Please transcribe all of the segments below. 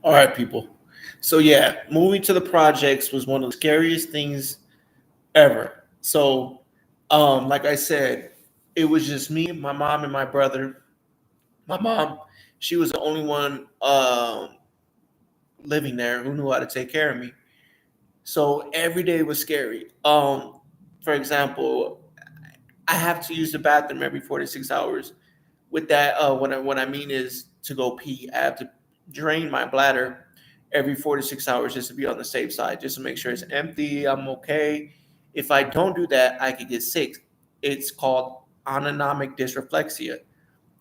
All right, people. So yeah, moving to the projects was one of the scariest things ever. So, like I said, it was just me, my mom, and my brother. My mom, she was the only one living there who knew how to take care of me. So every day was scary. For example, I have to use the bathroom every 4 to 6 hours. With that, what I mean is to go pee. I have to drain my bladder every 4 to 6 hours just to be on the safe side, just to make sure it's empty. I'm okay. If I don't do that, I could get sick. It's called autonomic dysreflexia.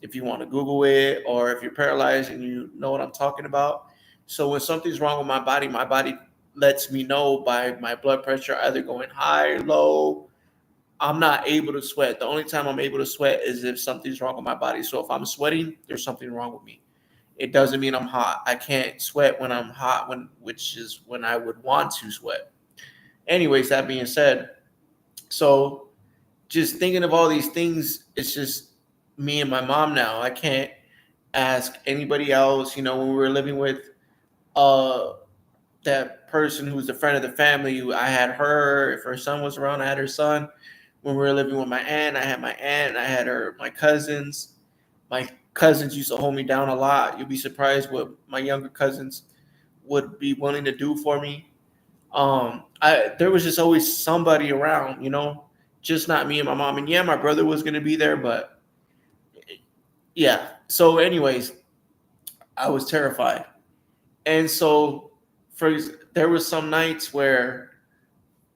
If you want to Google it, or if you're paralyzed and you know what I'm talking about. So when something's wrong with my body lets me know by my blood pressure either going high or low. I'm not able to sweat. The only time I'm able to sweat is if something's wrong with my body. So if I'm sweating, there's something wrong with me. It doesn't mean I'm hot. I can't sweat when I'm hot, which is when I would want to sweat. Anyways, that being said, so just thinking of all these things, it's just me and my mom now. I can't ask anybody else. When we were living with uh that person who's a friend of the family, I had her. If her son was around, I had her son. When we were living with my aunt, I had my aunt. I had my cousins. My cousins used to hold me down a lot. You'll be surprised what my younger cousins would be willing to do for me. I There was just always somebody around, just not me and my mom. And yeah, my brother was gonna be there, but yeah. So, anyways, I was terrified, and so for there was some nights where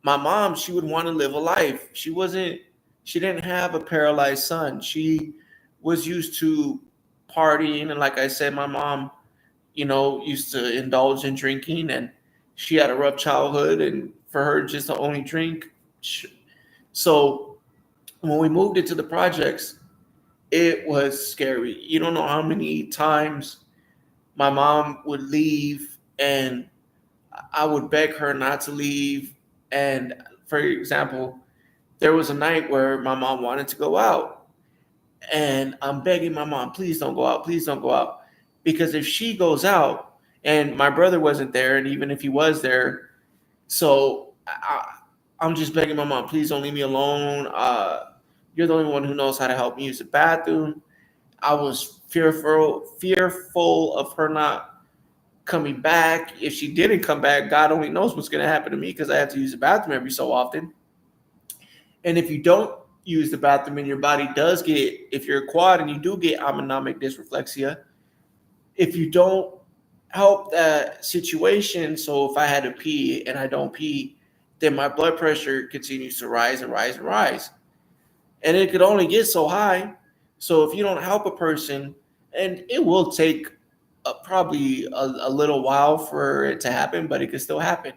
my mom, she would want to live a life. She didn't have a paralyzed son. She was used to partying, and like I said, my mom, used to indulge in drinking, and she had a rough childhood, and for her just to only drink. So when we moved into the projects, it was scary. You don't know how many times my mom would leave, and I would beg her not to leave. And for example, there was a night where my mom wanted to go out, and I'm begging my mom, please don't go out, please don't go out. Because if she goes out, and my brother wasn't there, and even if he was there, so I'm just begging my mom, please don't leave me alone. You're the only one who knows how to help me use the bathroom. I was fearful of her not coming back. If she didn't come back, God only knows what's going to happen to me because I have to use the bathroom every so often. And if you don't use the bathroom and your body does get, if you're a quad and you do get autonomic dysreflexia, if you don't help that situation, so if I had to pee and I don't pee, then my blood pressure continues to rise and rise and rise. And it could only get so high. So if you don't help a person, and it will take probably a little while for it to happen, but it could still happen.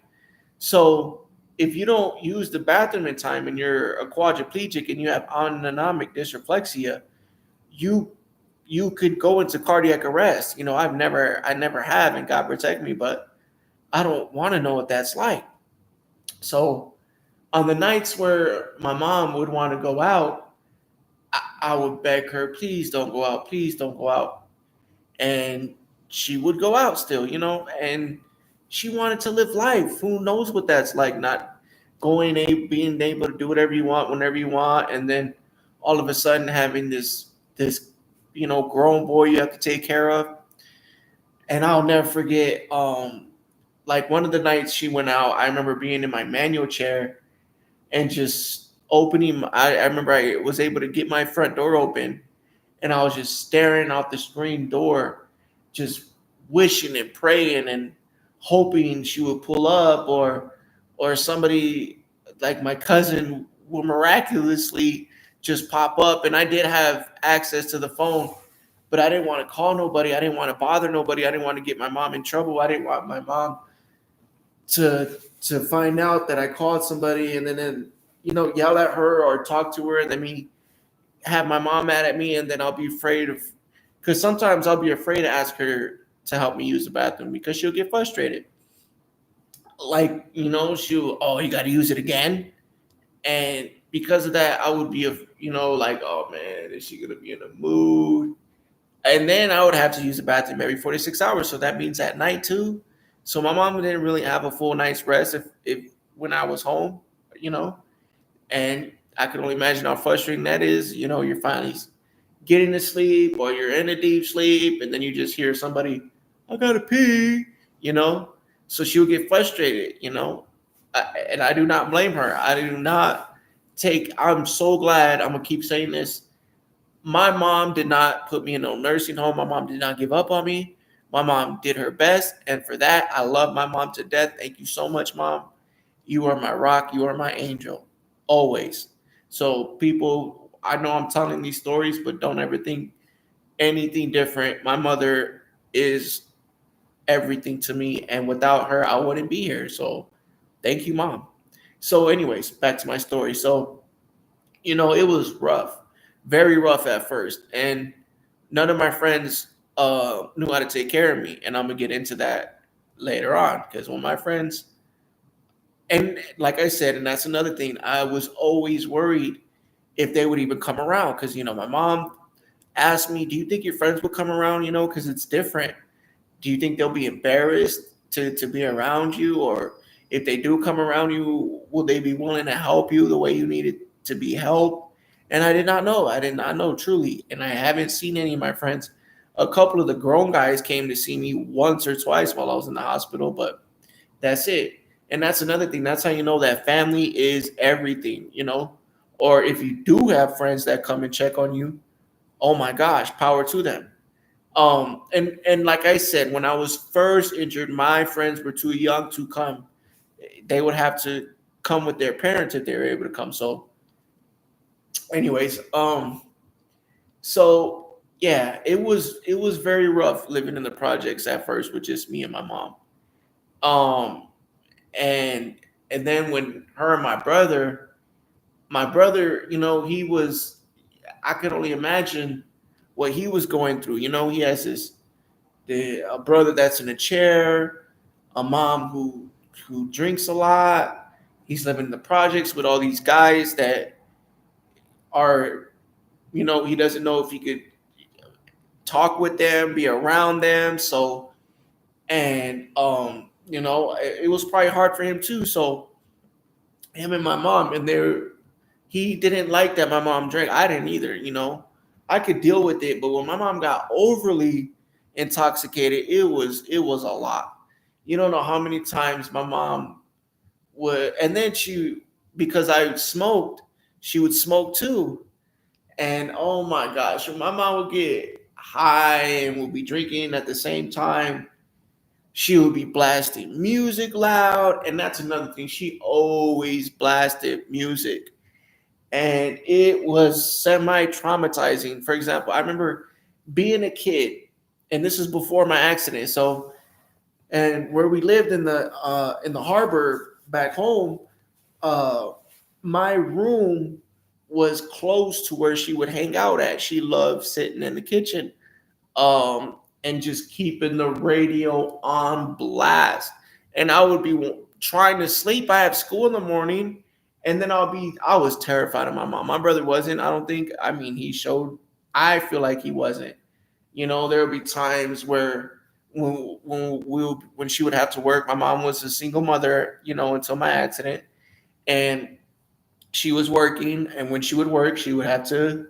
So if you don't use the bathroom in time and you're a quadriplegic and you have autonomic dysreflexia, you you could go into cardiac arrest. I never have, and God protect me, but I don't want to know what that's like. So on the nights where my mom would want to go out, I would beg her, please don't go out, please don't go out. And she would go out still, and she wanted to live life. Who knows what that's like, not being able to do whatever you want whenever you want, and then all of a sudden having this grown boy you have to take care of. And I'll never forget, like one of the nights she went out, I remember being in my manual chair and just opening. I remember I was able to get my front door open, and I was just staring out the screen door, just wishing and praying and hoping she would pull up, or somebody like my cousin will miraculously just pop up. And I did have access to the phone, but I didn't want to call nobody. I didn't want to bother nobody. I didn't want to get my mom in trouble. I didn't want my mom to to find out that I called somebody and then yell at her or talk to her, and then me have my mom mad at me, and then I'll be afraid of, because sometimes I'll be afraid to ask her to help me use the bathroom because she'll get frustrated. Like, she'll, oh, you got to use it again. And because of that, I would be, like, oh man, is she going to be in a mood? And then I would have to use the bathroom every 46 hours. So that means at night too. So my mom didn't really have a full night's rest if when I was home, you know. And I can only imagine how frustrating that is. You know, you're finally getting to sleep or you're in a deep sleep and then you just hear somebody, I gotta pee, you know. So she'll get frustrated, you know. And I do not blame her. I do not I'm so glad, I'm gonna keep saying this. My mom did not put me in no nursing home. My mom did not give up on me. My mom did her best. And for that, I love my mom to death. Thank you so much, mom. You are my rock. You are my angel. Always. So, people, I know I'm telling these stories, but don't ever think anything different. My mother is everything to me. And without her, I wouldn't be here. So, thank you, mom. So, anyways, back to my story. So, it was rough, very rough at first, and none of my friends knew how to take care of me, and I'm gonna get into that later on because when my friends, and like I said, and that's another thing, I was always worried if they would even come around because my mom asked me, "Do you think your friends will come around? Because it's different. Do you think they'll be embarrassed to be around you, or if they do come around you, will they be willing to help you the way you needed to be helped?" And I did not know. I did not know truly, and I haven't seen any of my friends. A couple of the grown guys came to see me once or twice while I was in the hospital, but that's it. And that's another thing. That's how you know that family is everything. Or if you do have friends that come and check on you, oh my gosh, power to them. And like I said, when I was first injured, my friends were too young to come. They would have to come with their parents if they were able to come. So, anyways, so yeah, it was very rough living in the projects at first with just me and my mom. Um, and and then when her and my brother, he was, I could only imagine what he was going through. He has a brother that's in a chair, a mom who drinks a lot. He's living in the projects with all these guys that are, he doesn't know if he could talk with them, be around them. So, and it was probably hard for him too. So him and my mom, and he didn't like that my mom drank. I didn't either. I could deal with it, but when my mom got overly intoxicated, it was a lot. You don't know how many times my mom would, and then because I smoked, she would smoke too. And oh my gosh, when my mom would get high and would be drinking at the same time, she would be blasting music loud. And that's another thing. She always blasted music. And it was semi traumatizing. For example, I remember being a kid, and this is before my accident. So, and where we lived in the harbor back home, uh, my room was close to where she would hang out at. She loved sitting in the kitchen, and just keeping the radio on blast. And I would be trying to sleep. I have school in the morning, and then I was terrified of my mom. My brother wasn't, I don't think. I mean, he showed, I feel like he wasn't. There would be times where when she would have to work, my mom was a single mother, until my accident. And she was working, and when she would work, she would have to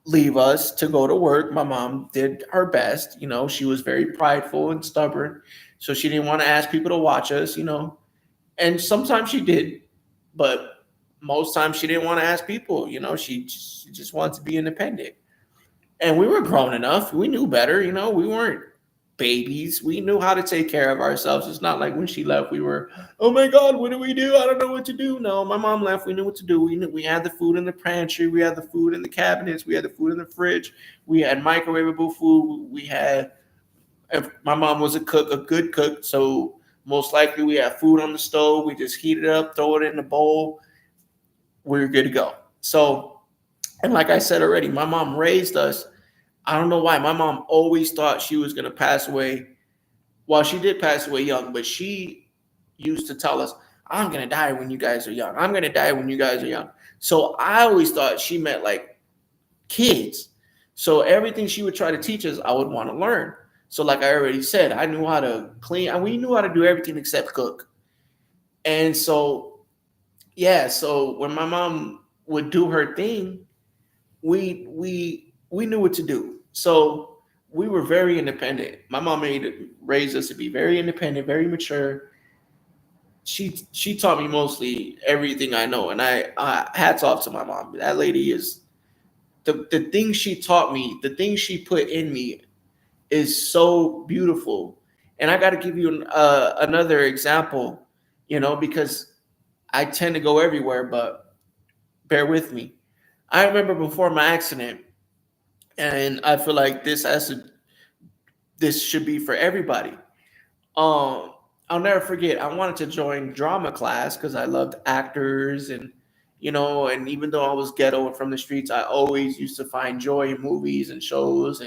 leave us to go to work. My mom did her best. She was very prideful and stubborn. So she didn't want to ask people to watch us. And sometimes she did, but most times she didn't want to ask people. She just wanted to be independent. And we were grown enough. We knew better. We weren't babies. We knew how to take care of ourselves. It's not like when she left, we were, oh my God, what do we do? I don't know what to do. No, my mom left. We knew what to do. We had the food in the pantry. We had the food in the cabinets. We had the food in the fridge. We had microwavable food. If my mom was a cook, a good cook. So most likely we had food on the stove. We just heat it up, throw it in the bowl. We were good to go. So, and like I said already, my mom raised us. I don't know why. My mom always thought she was going to pass away. Well, she did pass away young, but she used to tell us, I'm going to die when you guys are young. I'm going to die when you guys are young. So I always thought she meant like kids. So everything she would try to teach us, I would want to learn. So like I already said, I knew how to clean, and we knew how to do everything except cook. And so yeah, so when my mom would do her thing, we knew what to do. So we were very independent. My mom raised us to be very independent, very mature. She taught me mostly everything I know, and I hats off to my mom. That lady is the things she taught me, the things she put in me is so beautiful. And I got to give you another example, because I tend to go everywhere, but bear with me. I remember before my accident, and I feel like this should be for everybody. Um, I'll never forget. I wanted to join drama class because I loved actors, and even though I was ghetto and from the streets, I always used to find joy in movies and shows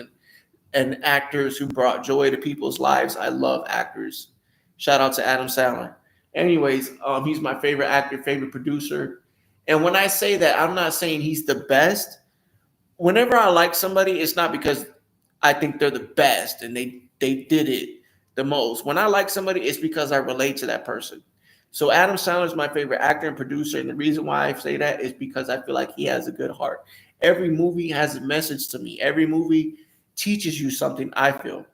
and actors who brought joy to people's lives. I love actors. Shout out to Adam Sandler. Anyways, he's my favorite actor, favorite producer. And when I say that, I'm not saying he's the best. Whenever I like somebody, it's not because I think they're the best and they did it the most. When I like somebody, it's because I relate to that person. So Adam Sandler is my favorite actor and producer, and the reason why I say that is because I feel like he has a good heart. Every movie has a message to me. Every movie teaches you something, I feel.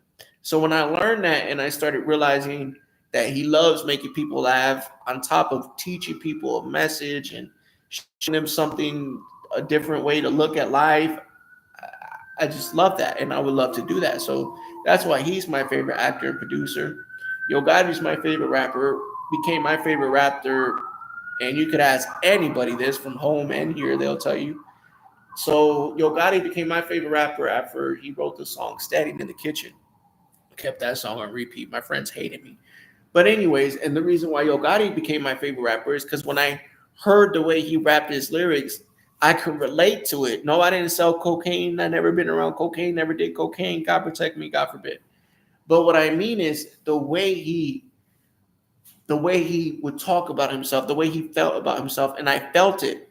So when I learned that and I started realizing that he loves making people laugh on top of teaching people a message and showing them something, a different way to look at life, I just love that, and I would love to do that. So that's why he's my favorite actor and producer. Yo Gotti's my favorite rapper. Became my favorite rapper, and you could ask anybody this from home and here, they'll tell you. So Yo Gotti became my favorite rapper after he wrote the song "Standing in the Kitchen." Kept that song on repeat. My friends hated me. But anyways, and the reason why Yo Gotti became my favorite rapper is because when I heard the way he rapped his lyrics, I could relate to it. No, I didn't sell cocaine. I never been around cocaine. Never did cocaine. God protect me. God forbid. But what I mean is the way he would talk about himself, the way he felt about himself, and I felt it.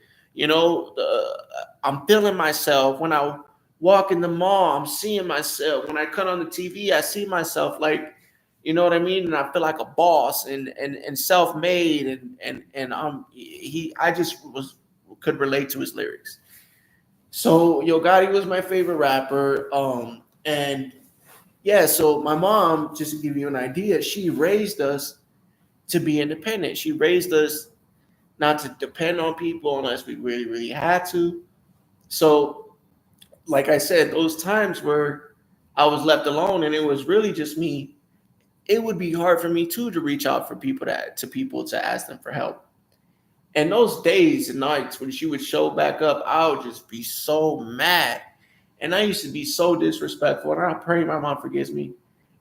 I'm feeling myself when I walk in the mall. I'm seeing myself when I cut on the TV. I see myself like, you know what I mean, and I feel like a boss and self-made and he I just was could relate to his lyrics. So Yo Gotti was my favorite rapper. And yeah, so my mom, just to give you an idea, she raised us to be independent. She raised us not to depend on people unless we really, really had to. So, like I said, those times where I was left alone and it was really just me, it would be hard for me too to reach out for people to ask them for help. And those days and nights when she would show back up, I would just be so mad. And I used to be so disrespectful. And I pray my mom forgives me,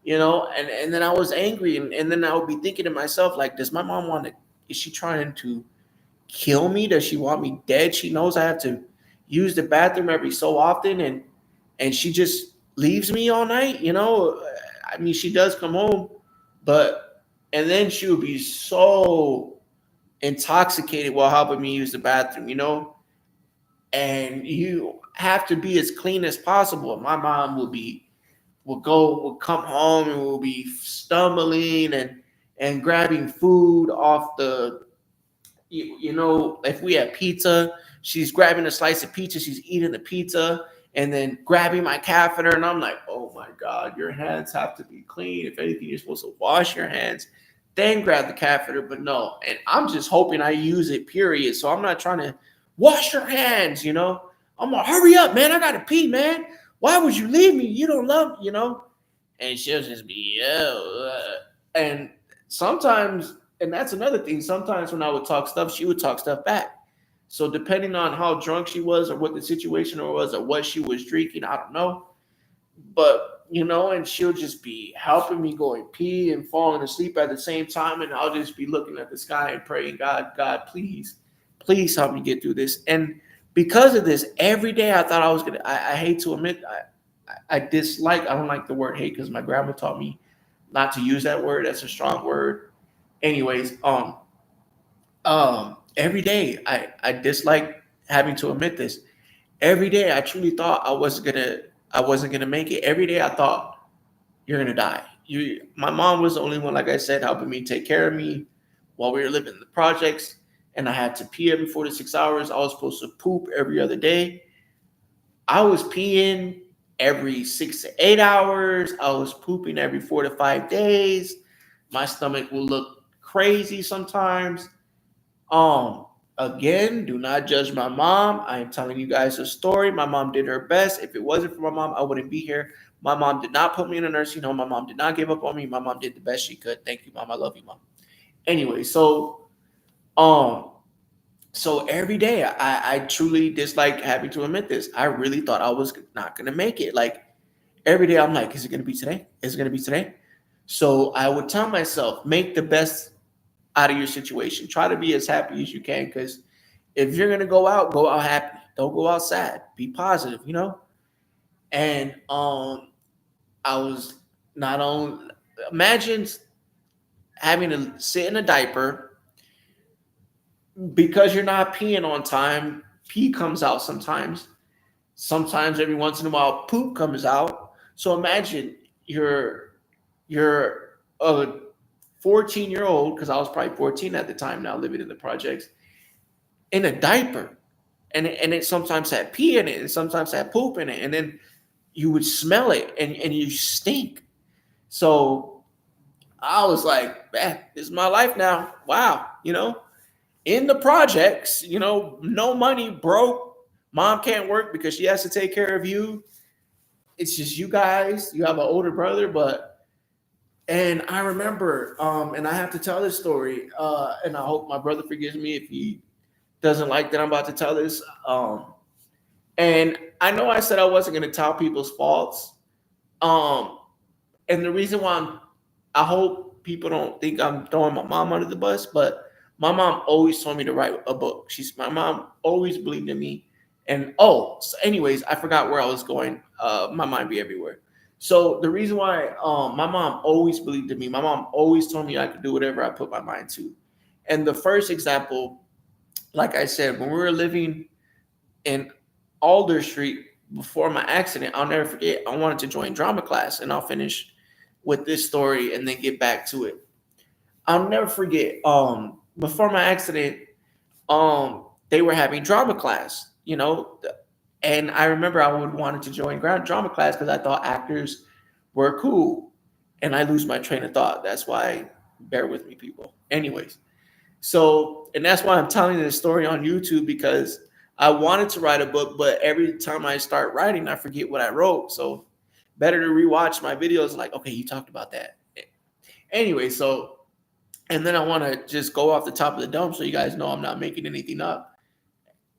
and then I was angry. And then I would be thinking to myself, like, does my mom is she trying to kill me? Does she want me dead? She knows I have to use the bathroom every so often. And she just leaves me all night. I mean, she does come home, but, and then she would be so intoxicated while helping me use the bathroom. And you have to be as clean as possible. My mom will come home and will be stumbling and grabbing food off if we had pizza, she's grabbing a slice of pizza, she's eating the pizza and then grabbing my catheter. And I'm like, oh my God, your hands have to be clean. If anything, you're supposed to wash your hands, then grab the catheter. But no, and I'm just hoping I use it, period. So I'm not trying to wash your hands. I'm gonna hurry up, man. I gotta pee, man. Why would you leave me? You don't love. And she'll just be, and sometimes, and that's another thing. Sometimes when I would talk stuff, she would talk stuff back. So depending on how drunk she was, or what the situation was, or what she was drinking, I don't know. But and she'll just be helping me go and pee and falling asleep at the same time, and I'll just be looking at the sky and praying, God, please, please help me get through this. And because of this, every day I thought I was gonna. I hate to admit, I dislike. I don't like the word hate because my grandma taught me not to use that word. That's a strong word. Anyways, every day I dislike having to admit this. Every day I truly thought I wasn't gonna I wasn't gonna make it. Every day I thought, you're gonna die. My mom was the only one, like I said, helping me take care of me while we were living in the projects, and I had to pee every 4 to 6 hours. I was supposed to poop every other day. I was peeing every 6 to 8 hours. I was pooping every 4 to 5 days. My stomach will look crazy sometimes. Um, Again, do not judge my mom. I am telling you guys a story. My mom did her best. If it wasn't for my mom, I wouldn't be here. My mom did not put me in a nursing home. My mom did not give up on me. My mom did the best she could. Thank you, mom. I love you, mom. Anyway, um, so every day I truly dislike having to admit this. I really thought I was not gonna make it. Like every day I'm like, is it gonna be today? Is it gonna be today? So I would tell myself, make the best out of your situation. Try to be as happy as you can, because if you're gonna go out happy. Don't go out sad. Be positive, you know. And I was not on. Imagine having to sit in a diaper because you're not peeing on time. Pee comes out sometimes. Sometimes every once in a while, poop comes out. So imagine you're a 14-year-old, because I was probably 14 at the time now, living in the projects, in a diaper, and it sometimes had pee in it, and sometimes had poop in it, and then you would smell it, and you stink. So I was like, man, this is my life now. Wow, in the projects, no money, broke. Mom can't work because she has to take care of you. It's just you guys. You have an older brother, and I remember, and I have to tell this story, and I hope my brother forgives me if he doesn't like that I'm about to tell this. And I know I said I wasn't going to tell people's faults. Um, and the reason why I hope people don't think I'm throwing my mom under the bus, but my mom always told me to write a book. My mom always believed in me. And so anyways, I forgot where I was going. My mind be everywhere. So the reason why my mom always believed in me, my mom always told me I could do whatever I put my mind to. And the first example, like I said, when we were living in Alder Street before my accident, I'll never forget. I wanted to join drama class, and I'll finish with this story and then get back to it. I'll never forget. Before my accident, they were having drama class, and I remember I would wanted to join drama class because I thought actors were cool, and I lose my train of thought. That's why, bear with me, people. Anyways, so, and that's why I'm telling this story on YouTube, because I wanted to write a book, but every time I start writing, I forget what I wrote. So better to rewatch my videos like, okay, you talked about that. Anyway, so, and then I want to just go off the top of the dome so you guys know I'm not making anything up.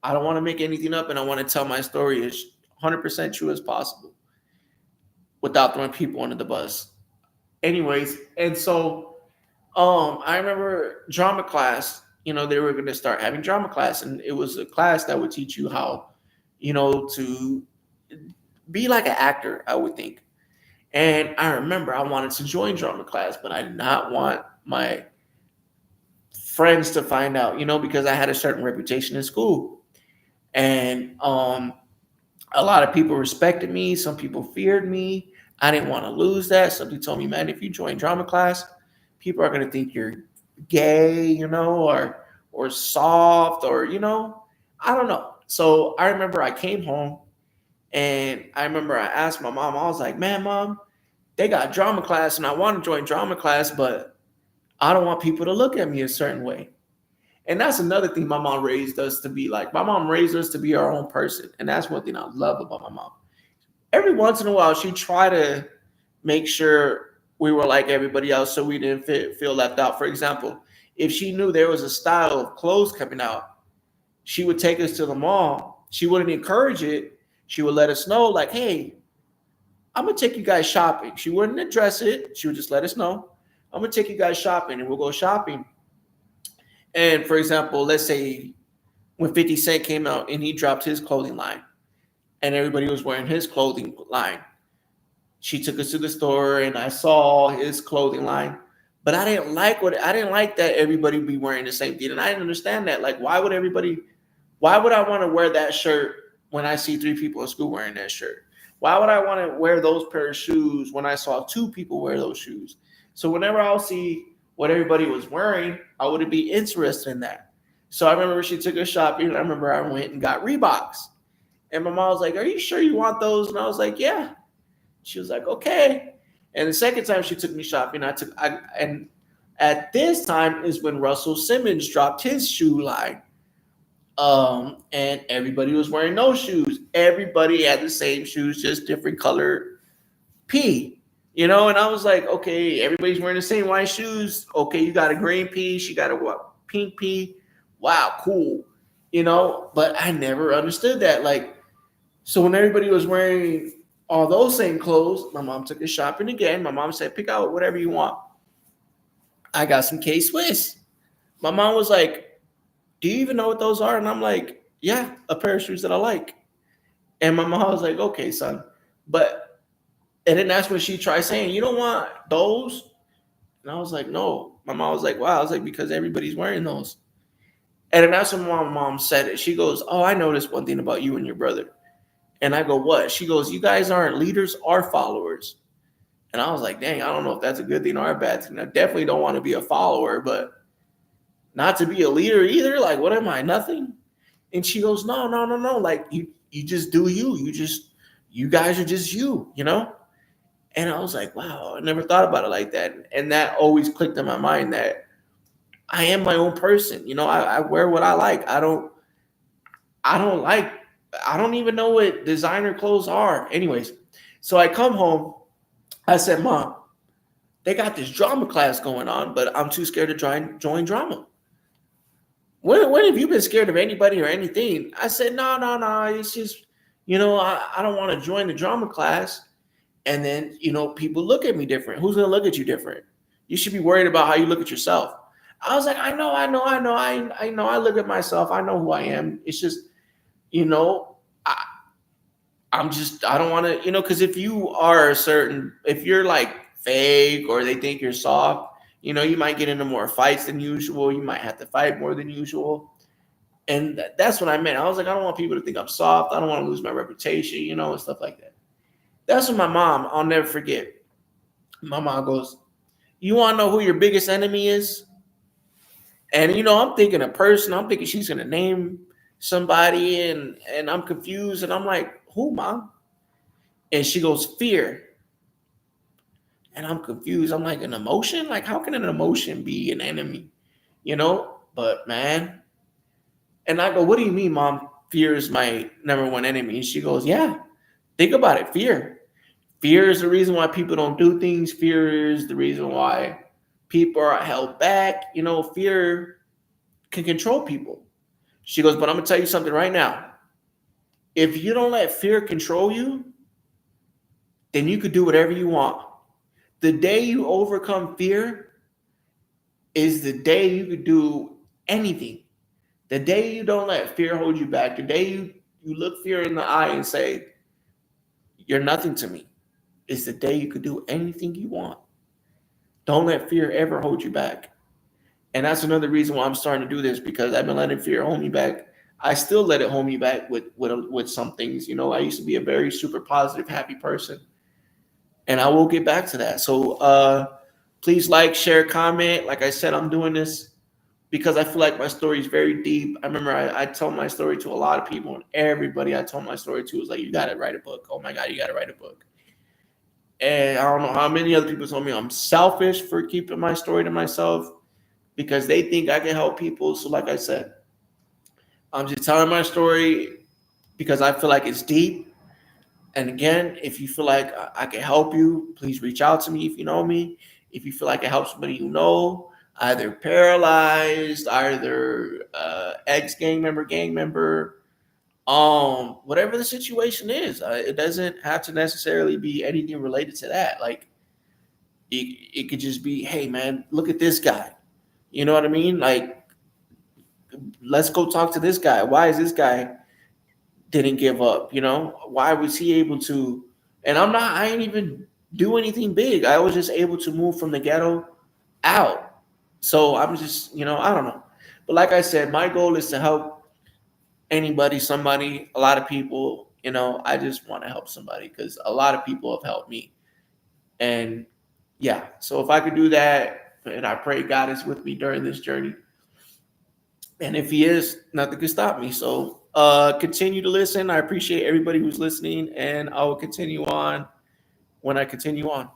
I don't want to make anything up, and I want to tell my story as 100% true as possible without throwing people under the bus. Anyways, and so I remember drama class, they were going to start having drama class, and it was a class that would teach you how, to be like an actor, I would think. And I remember I wanted to join drama class, but I did not want my friends to find out, because I had a certain reputation in school. And a lot of people respected me. Some people feared me. I didn't want to lose that. Somebody told me, man, if you join drama class, people are going to think you're gay, or soft, or, I don't know. So I remember I came home, and I remember I asked my mom, I was like, man, mom, they got drama class and I want to join drama class, but I don't want people to look at me a certain way. And that's another thing my mom raised us to be like. My mom raised us to be our own person. And that's one thing I love about my mom. Every once in a while, she'd try to make sure we were like everybody else so we didn't feel left out. For example, if she knew there was a style of clothes coming out, she would take us to the mall. She wouldn't encourage it. She would let us know, like, hey, I'm going to take you guys shopping. She wouldn't address it. She would just let us know. I'm going to take you guys shopping, and we'll go shopping. And for example, let's say when 50 Cent came out and he dropped his clothing line and everybody was wearing his clothing line, she took us to the store and I saw his clothing line, but I didn't like that everybody would be wearing the same thing. And I didn't understand that. Like, why would I want to wear that shirt when I see three people in school wearing that shirt? Why would I want to wear those pair of shoes when I saw two people wear those shoes? So whenever I'll see what everybody was wearing, I would be interested in that. So I remember she took us shopping, and I remember I went and got Reeboks. And my mom was like, "Are you sure you want those?" And I was like, "Yeah." She was like, "Okay." And the second time she took me shopping, and at this time is when Russell Simmons dropped his shoe line. And everybody was wearing those shoes. Everybody had the same shoes, just different color P. And I was like, okay, everybody's wearing the same white shoes. Okay, you got a green P, she got a what, pink P. Wow, cool. But I never understood that. Like, so when everybody was wearing all those same clothes, my mom took us shopping again. My mom said, pick out whatever you want. I got some K Swiss. My mom was like, do you even know what those are? And I'm like, yeah, a pair of shoes that I like. And my mom was like, okay, son. And then that's when she tried saying, you don't want those? And I was like, no. My mom was like, wow. I was like, because everybody's wearing those. And then that's when my mom said it. She goes, oh, I noticed one thing about you and your brother. And I go, what? She goes, you guys aren't leaders or followers. And I was like, dang, I don't know if that's a good thing or a bad thing. I definitely don't want to be a follower, but not to be a leader either. Like, what am I? Nothing. And she goes, no. Like, you just do you. You guys are just you. And I was like, wow, I never thought about it like that. And that always clicked in my mind that I am my own person. I wear what I like. I don't even know what designer clothes are. Anyways, so I come home. I said, Mom, they got this drama class going on, but I'm too scared to join drama. When have you been scared of anybody or anything? I said, no. It's just, I don't want to join the drama class. And then, people look at me different. Who's going to look at you different? You should be worried about how you look at yourself. I was like, I know. I look at myself. I know who I am. It's just, I don't want to, because if you're like fake or they think you're soft, you might get into more fights than usual. You might have to fight more than usual. And that's what I meant. I was like, I don't want people to think I'm soft. I don't want to lose my reputation, and stuff like that. That's what my mom, I'll never forget. My mom goes, you want to know who your biggest enemy is? And, I'm thinking a person. I'm thinking she's going to name somebody, and I'm confused. And I'm like, who, Mom? And she goes, fear. And I'm confused. I'm like, an emotion? Like, how can an emotion be an enemy? But man. And I go, what do you mean, Mom? Fear is my number one enemy. And she goes, yeah, think about it. Fear. Fear is the reason why people don't do things. Fear is the reason why people are held back. Fear can control people. She goes, but I'm going to tell you something right now. If you don't let fear control you, then you could do whatever you want. The day you overcome fear is the day you could do anything. The day you don't let fear hold you back, the day you look fear in the eye and say, you're nothing to me, is the day you could do anything you want. Don't let fear ever hold you back. And that's another reason why I'm starting to do this, because I've been letting fear hold me back. I still let it hold me back with some things. I used to be a very super positive, happy person. And I will get back to that. So please like, share, comment. Like I said, I'm doing this because I feel like my story is very deep. I remember I told my story to a lot of people, and everybody I told my story to was like, you got to write a book. Oh my God, you got to write a book. And I don't know how many other people told me I'm selfish for keeping my story to myself because they think I can help people. So like I said, I'm just telling my story because I feel like it's deep. And again, if you feel like I can help you, please reach out to me if you know me. If you feel like I help somebody you know, either paralyzed, either ex-gang member, whatever the situation is, it doesn't have to necessarily be anything related to that. Like it could just be, hey man, look at this guy. You know what I mean? Like, let's go talk to this guy. Why is this guy didn't give up? Why was he able to? And I ain't even do anything big. I was just able to move from the ghetto out. So I'm just, I don't know. But like I said, my goal is to help anybody, somebody, a lot of people, You know, I just want to help somebody because a lot of people have helped me. And yeah, so if I could do that, and I pray God is with me during this journey. And if he is, nothing can stop me. So continue to listen. I appreciate everybody who's listening, and I will continue on when I continue on.